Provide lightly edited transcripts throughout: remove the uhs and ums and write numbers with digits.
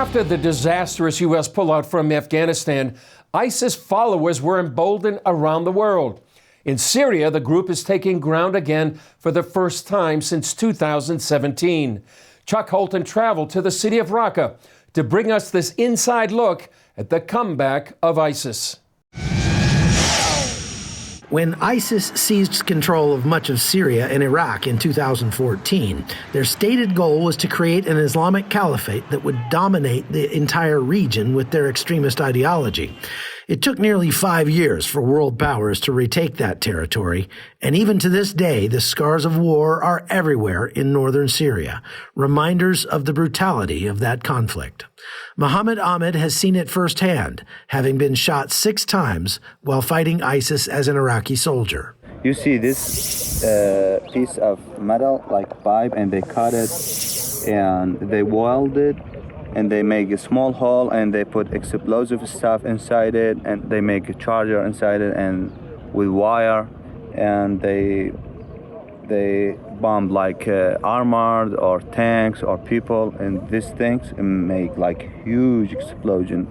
After the disastrous U.S. pullout from Afghanistan, ISIS followers were emboldened around the world. In Syria, the group is taking ground again for the first time since 2017. Chuck Holton traveled to the city of Rakka to bring us this inside look at the comeback of ISIS. When ISIS seized control of much of Syria and Iraq in 2014, their stated goal was to create an Islamic caliphate that would dominate the entire region with their extremist ideology. It took nearly 5 years for world powers to retake that territory, and even to this day, the scars of war are everywhere in northern Syria, reminders of the brutality of that conflict. Mohamed Ahmed has seen it firsthand, having been shot 6 times while fighting ISIS as an Iraqi soldier. You see this piece of metal, like pipe, and they cut it, and they weld it, and they make a small hole, and they put explosive stuff inside it, and they make a charger inside it, and with wire, and they bomb like armored or tanks or people, and these things make like huge explosion.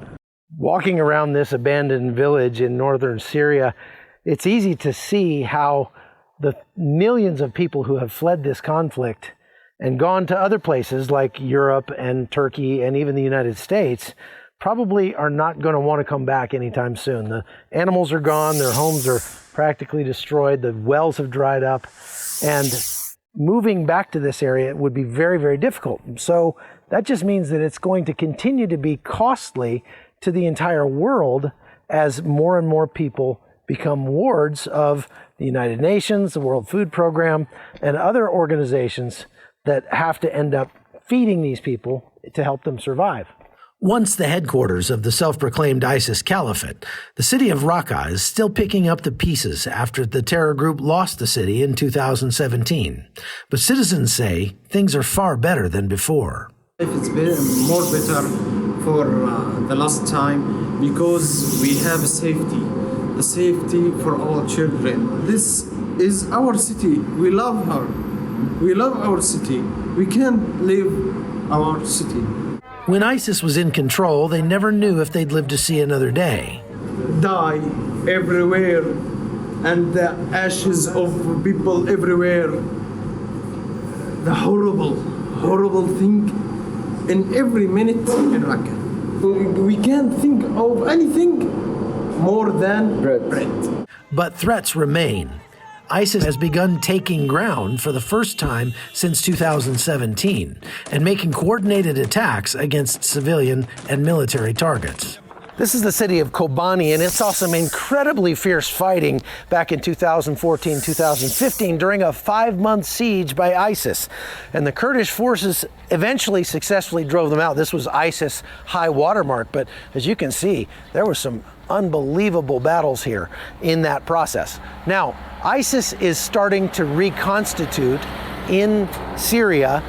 Walking around this abandoned village in northern Syria, it's easy to see how the millions of people who have fled this conflict and gone to other places like Europe and Turkey and even the United States probably are not going to want to come back anytime soon. The animals are gone, their homes are practically destroyed, the wells have dried up, and moving back to this area would be very, very difficult. So that just means that it's going to continue to be costly to the entire world as more and more people become wards of the United Nations, the World Food Program, and other organizations that have to end up feeding these people to help them survive. Once the headquarters of the self-proclaimed ISIS caliphate, the city of Rakka is still picking up the pieces after the terror group lost the city in 2017. But citizens say things are far better than before. It's been more better for the last time because we have safety, the safety for our children. This is our city. We love her. We love our city. We can't leave our city. When ISIS was in control, they never knew if they'd live to see another day. Die everywhere, and the ashes of people everywhere. The horrible, horrible thing in every minute in Rakka. We can't think of anything more than bread. But threats remain. ISIS has begun taking ground for the first time since 2017 and making coordinated attacks against civilian and military targets. This is the city of Kobani, and it saw some incredibly fierce fighting back in 2014, 2015 during a 5-month siege by ISIS. And the Kurdish forces eventually successfully drove them out. This was ISIS high watermark, but as you can see, there were some unbelievable battles here in that process. Now, ISIS is starting to reconstitute in Syria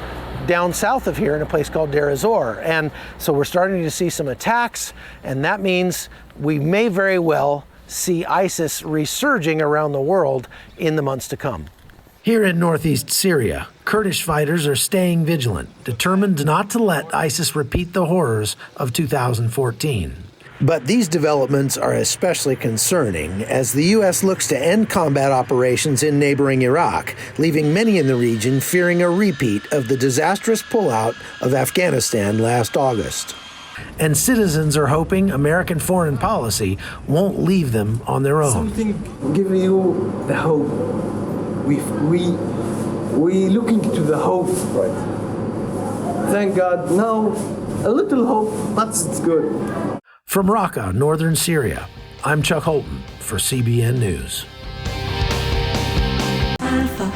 down south of here in a place called Deir ez-Zor. And so we're starting to see some attacks, and that means we may very well see ISIS resurging around the world in the months to come. Here in northeast Syria, Kurdish fighters are staying vigilant, determined not to let ISIS repeat the horrors of 2014. But these developments are especially concerning as the U.S. looks to end combat operations in neighboring Iraq, leaving many in the region fearing a repeat of the disastrous pullout of Afghanistan last August. And citizens are hoping American foreign policy won't leave them on their own. Something give you the hope. We looking to the hope. Right. Thank God. Now, a little hope, but it's good. From Rakka, northern Syria, I'm Chuck Holton for CBN News. Alpha,